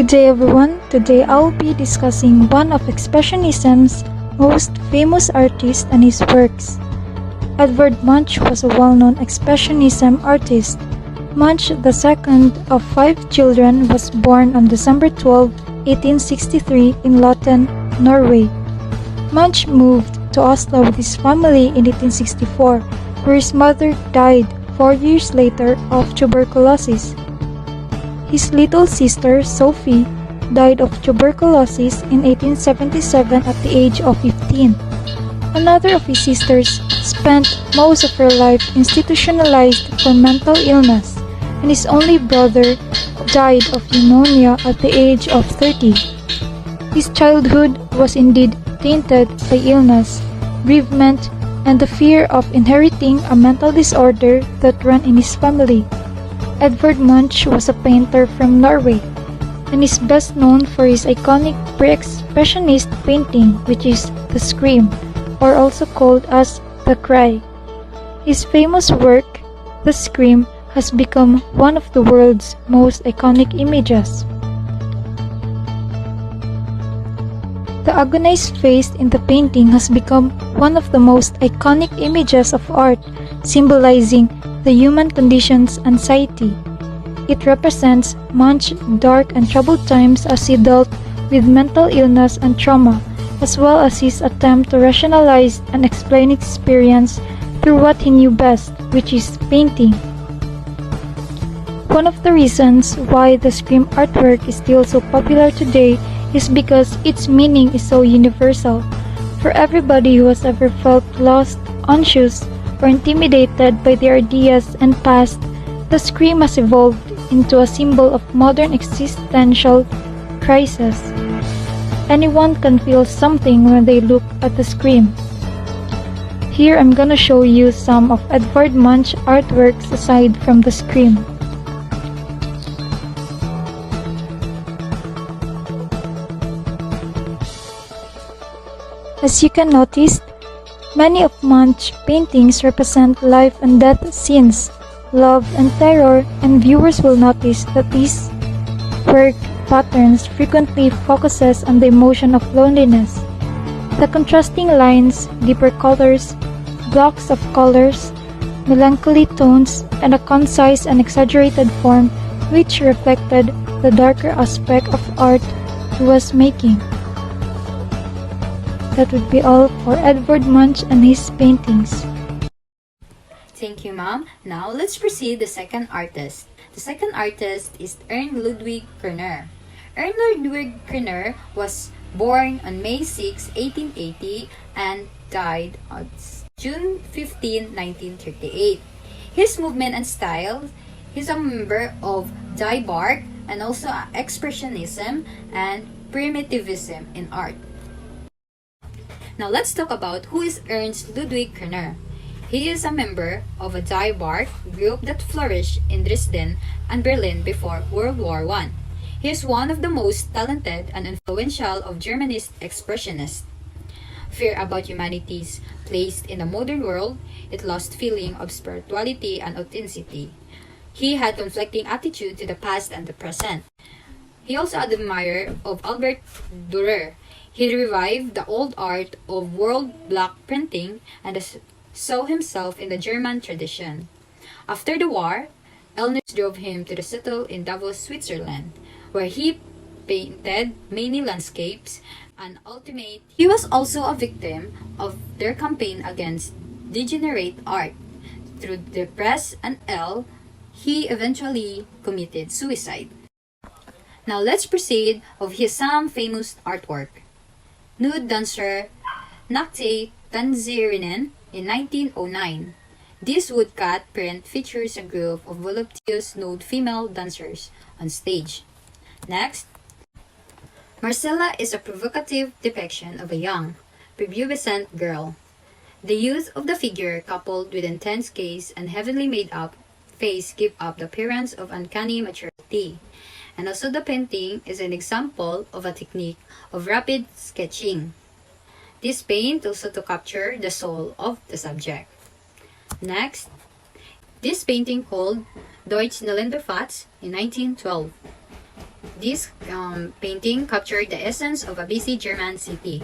day everyone, today I'll be discussing one of Expressionism's most famous artists and his works. Edvard Munch was a well-known Expressionism artist. Munch, the second of 5 children, was born on December 12, 1863 in Lotten, Norway. Munch moved to Oslo with his family in 1864, where his mother died 4 years later of tuberculosis. His little sister, Sophie, died of tuberculosis in 1877 at the age of 15. Another of his sisters spent most of her life institutionalized for mental illness, and his only brother died of pneumonia at the age of 30. His childhood was indeed tainted by illness, bereavement, and the fear of inheriting a mental disorder that ran in his family. Edvard Munch was a painter from Norway, and is best known for his iconic pre-expressionist painting, which is The Scream, or also called as The Cry. His famous work, The Scream, has become one of the world's most iconic images. The agonized face in the painting has become one of the most iconic images of art, symbolizing the human condition's anxiety. It represents Munch's dark and troubled times as he dealt with mental illness and trauma, as well as his attempt to rationalize and explain experience through what he knew best, which is painting. One of the reasons why the Scream artwork is still so popular today is because its meaning is so universal. For everybody who has ever felt lost, anxious, or intimidated by their ideas and past, the Scream has evolved into a symbol of modern existential crisis. Anyone can feel something when they look at the Scream. Here I'm gonna show you some of Edvard Munch artworks aside from the Scream. As you can notice, many of Munch's paintings represent life and death scenes, love and terror, and viewers will notice that these work patterns frequently focuses on the emotion of loneliness. The contrasting lines, deeper colors, blocks of colors, melancholy tones, and a concise and exaggerated form which reflected the darker aspect of art he was making. That would be all for Edvard Munch and his paintings. Thank you, Mom. Now let's proceed the second artist. The second artist is Ernst Ludwig Kerner. Ernst Ludwig Kerner was born on May 6, 1880 and died on June 15, 1938. His movement and style, he's a member of Die Bark and also Expressionism and Primitivism in art. Now let's talk about who is Ernst Ludwig Kerner. He is a member of a Die Bark group that flourished in Dresden and Berlin before World War I. He is one of the most talented and influential of Germany's expressionists. Fear about humanity's place in the modern world, it lost feeling of spirituality and authenticity. He had conflicting attitude to the past and the present. He also admired of Albert Dürer. He revived the old art of world block printing and saw himself in the German tradition. After the war, illness drove him to settle in Davos, Switzerland, where he painted many landscapes and ultimately he was also a victim of their campaign against degenerate art. Through the press and he eventually committed suicide. Now let's proceed of his some famous artwork. Nude Dancer Nackte Tänzerinnen in 1909. This woodcut print features a group of voluptuous nude female dancers on stage. Next, Marcella is a provocative depiction of a young, prepubescent girl. The youth of the figure coupled with intense gaze and heavily made up face give up the appearance of uncanny maturity. And also the painting is an example of a technique of rapid sketching. This paint also to capture the soul of the subject. Next, this painting called Deutsch Nillenderfatz in 1912. This painting captured the essence of a busy German city,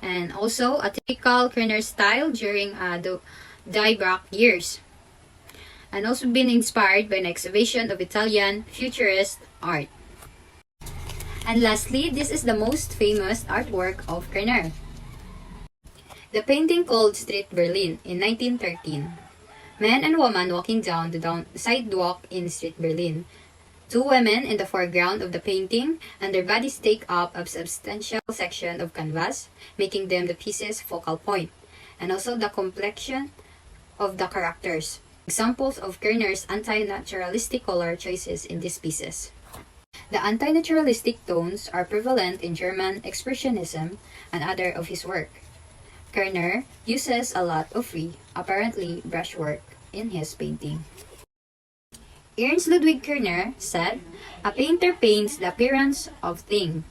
and also a typical Kerner style during the Die Baroque years, and also been inspired by an exhibition of Italian futurist art. And lastly, this is the most famous artwork of Kerner. The painting called Street Berlin in 1913. Man and woman walking down the sidewalk in Street Berlin. Two women in the foreground of the painting, and their bodies take up a substantial section of canvas, making them the piece's focal point, and also the complexion of the characters. Examples of Kerner's anti-naturalistic color choices in these pieces. The anti-naturalistic tones are prevalent in German Expressionism and other of his work. Kerner uses a lot of free, apparently brushwork, in his painting. Ernst Ludwig Kerner said, "A painter paints the appearance of things,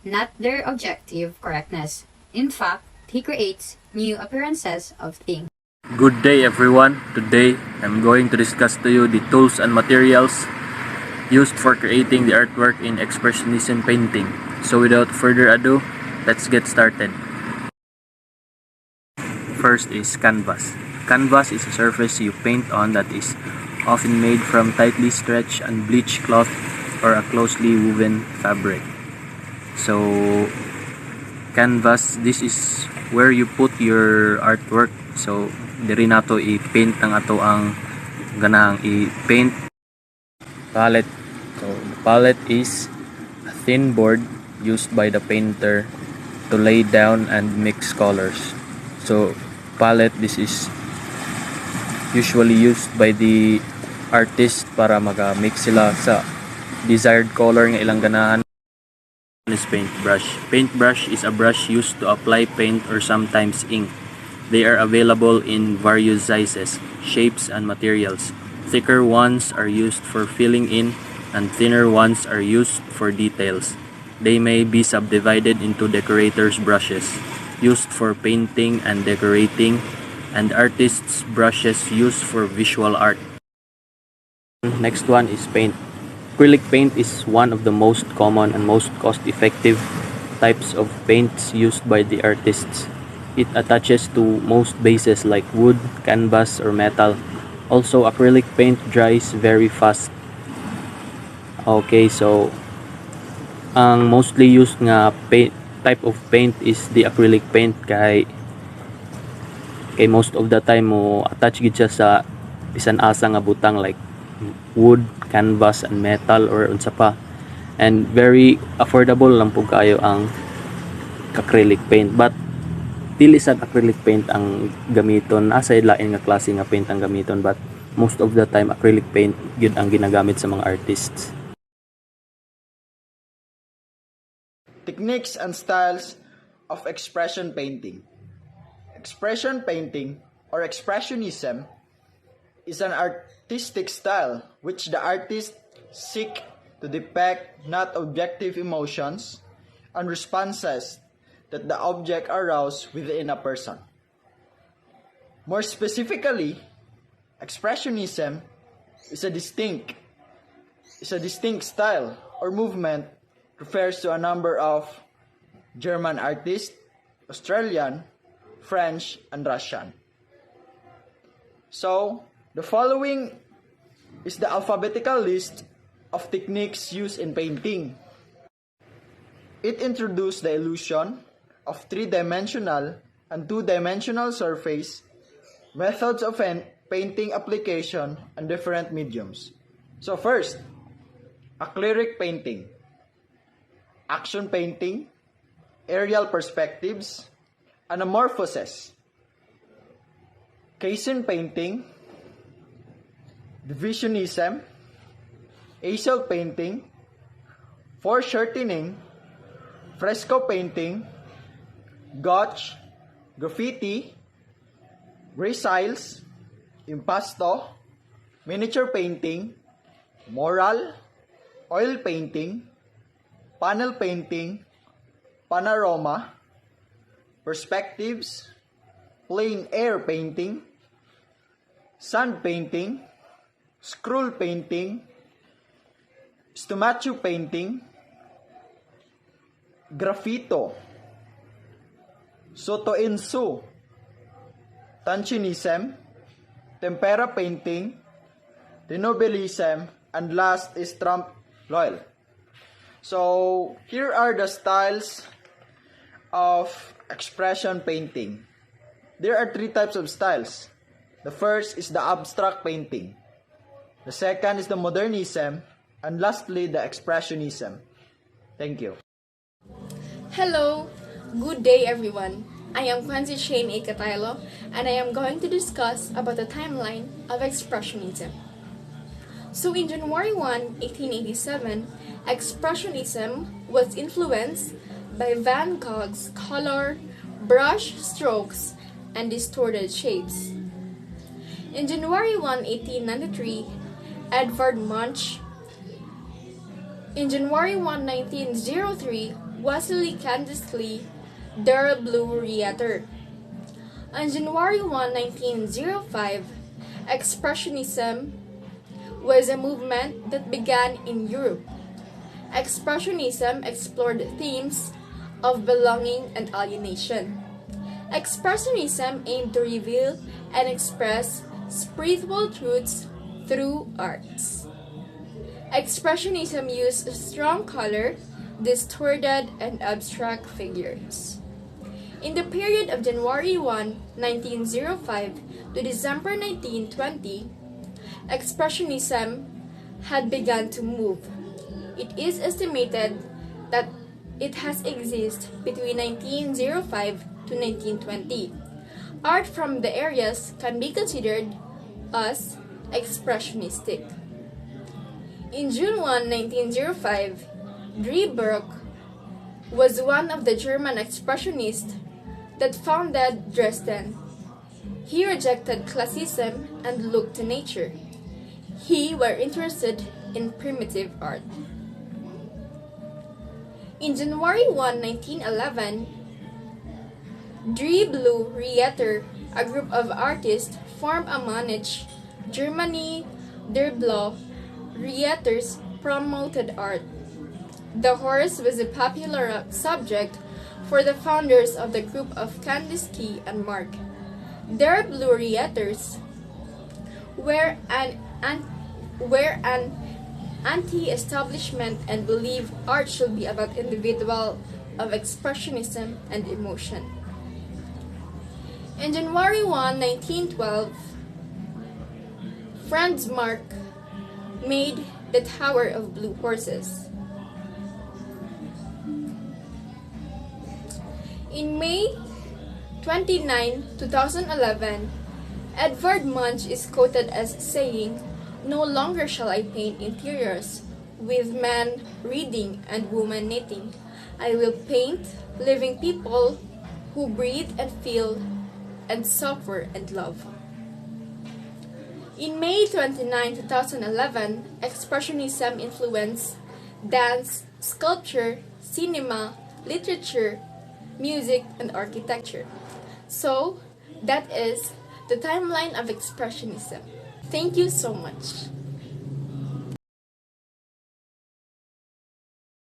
not their objective correctness. In fact, he creates new appearances of things." Good day everyone. Today, I'm going to discuss to you the tools and materials used for creating the artwork in Expressionism painting. So without further ado, let's get started. First is canvas. Canvas is a surface you paint on that is often made from tightly stretched and bleached cloth or a closely woven fabric. So canvas, this is where you put your artwork. So diri nato i-paint ang ato ang ganang i-paint. Palette. So the palette is a thin board used by the painter to lay down and mix colors. So palette, this is usually used by the artist para maga-mix sila sa desired color nga ilang ganahan. Is paintbrush. Paintbrush is a brush used to apply paint or sometimes ink. They are available in various sizes, shapes, and materials. Thicker ones are used for filling in, and thinner ones are used for details. They may be subdivided into decorators' brushes, used for painting and decorating, and artists' brushes used for visual art. Next one is paint. Acrylic paint is one of the most common and most cost-effective types of paints used by the artists. It attaches to most bases like wood, canvas, or metal. Also, acrylic paint dries very fast. Okay, so ang mostly used nga type of paint is the acrylic paint kay most of the time mo attach gid siya sa bisan asa nga butang like wood, canvas, and metal or unsa pa, and very affordable lang po kayo ang acrylic paint. But dili sad acrylic paint ang gamiton, asa lain nga klase nga paint ang gamiton, but most of the time acrylic paint gyud ang ginagamit sa mga artists. Techniques and styles of expression painting. Expression painting, or expressionism, is an artistic style which the artist seek to depict not objective emotions and responses that the object arouse within a person. More specifically, expressionism is a distinct style or movement, refers to a number of German artists, Australian, French, and Russian. So, the following is the alphabetical list of techniques used in painting. It introduced the illusion of three-dimensional and two-dimensional surface, methods of painting application, and different mediums. So first, acrylic painting, action painting, aerial perspectives, anamorphoses, casein painting, divisionism, easel painting, foreshortening, fresco painting, gouache, graffiti, resales, impasto, miniature painting, mural, oil painting, panel painting, panorama, perspectives, plein air painting, sand painting, scroll painting, stomatue painting, graffito, sotoinsu, Tanchinism, tempera painting, Denobilism, and last is Trump Loyal. So here are the styles of expression painting. There are three types of styles. The first is the abstract painting. The second is the modernism, and lastly the expressionism. Thank you. Hello, good day everyone. I am Quancy Shane A. Cataylo, and I am going to discuss about the timeline of Expressionism. So in January 1, 1887, Expressionism was influenced by Van Gogh's color, brush strokes, and distorted shapes. In January 1, 1893, Edvard Munch. In January 1, 1903, Wassily Kandinsky, Der Blue Reiter. On January 1, 1905, Expressionism was a movement that began in Europe. Expressionism explored themes of belonging and alienation. Expressionism aimed to reveal and express spiritual truths through arts. Expressionism used strong color, distorted, and abstract figures. In the period of January 1, 1905 to December 1920, Expressionism had begun to move. It is estimated that it has existed between 1905 to 1920. Art from the areas can be considered as expressionistic. In June 1, 1905, Drieberg was one of the German expressionists that founded Dresden. He rejected classicism and looked to nature. He were interested in primitive art. In January 1, 1911, Die Blue Reiter, a group of artists, formed a Munich, Germany. Der Blaue Reiters promoted art. The horse was a popular subject for the founders of the group of Kandinsky and Mark. Der Blue Reiters were an anti-establishment and believed art should be about individual of expressionism and emotion. In January 1, 1912, Franz Marc made the Tower of Blue Horses. In May 29, 2011, Edvard Munch is quoted as saying, "No longer shall I paint interiors with man reading and woman knitting. I will paint living people who breathe and feel and suffer and love." In May 29, 2011, Expressionism influenced dance, sculpture, cinema, literature, music, and architecture. So, that is the timeline of Expressionism. Thank you so much.